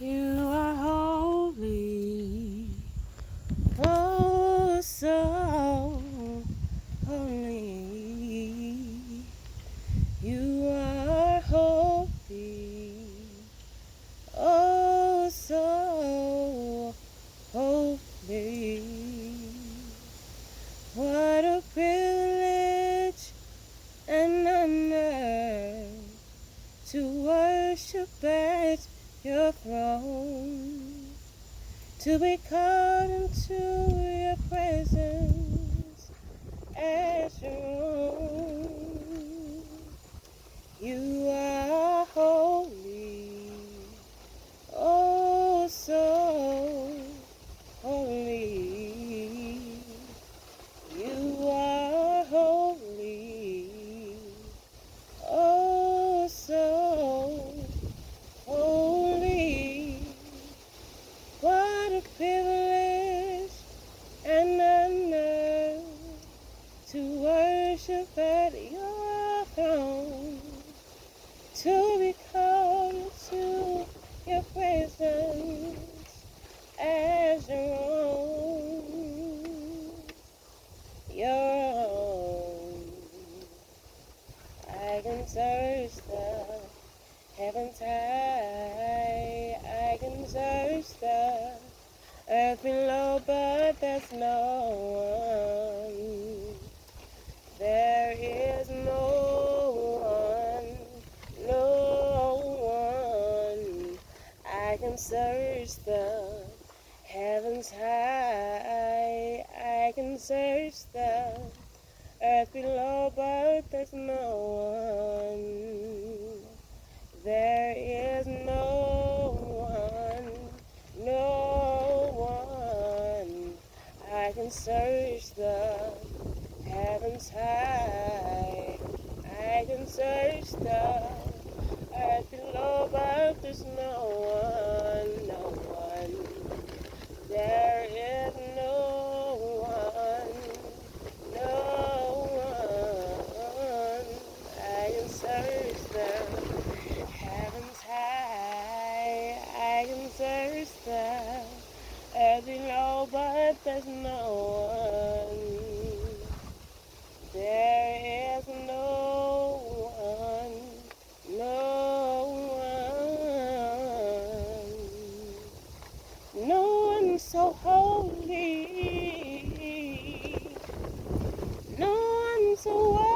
You are holy, oh so holy. You are holy, oh so holy. What a privilege and honor to worship at your throne, to be called into your presence as your own. You are holy, oh so holy. You are holy, oh so holy. What a privilege and honor to worship at your throne, to be called into your presence as your own, your own. I can search the heavens high, I can search the earth below, but there's no one. There is no one, no one. I can search the heavens high, I can search the earth below, but there's no one. There is no one, no one. I can search the heavens high, I can search the earth below, but there's no one, no one. There is no one, no one. I can search the heavens high, I can search the earth below, but there's no one. There is no one, no one, no one so holy, no one so worthy.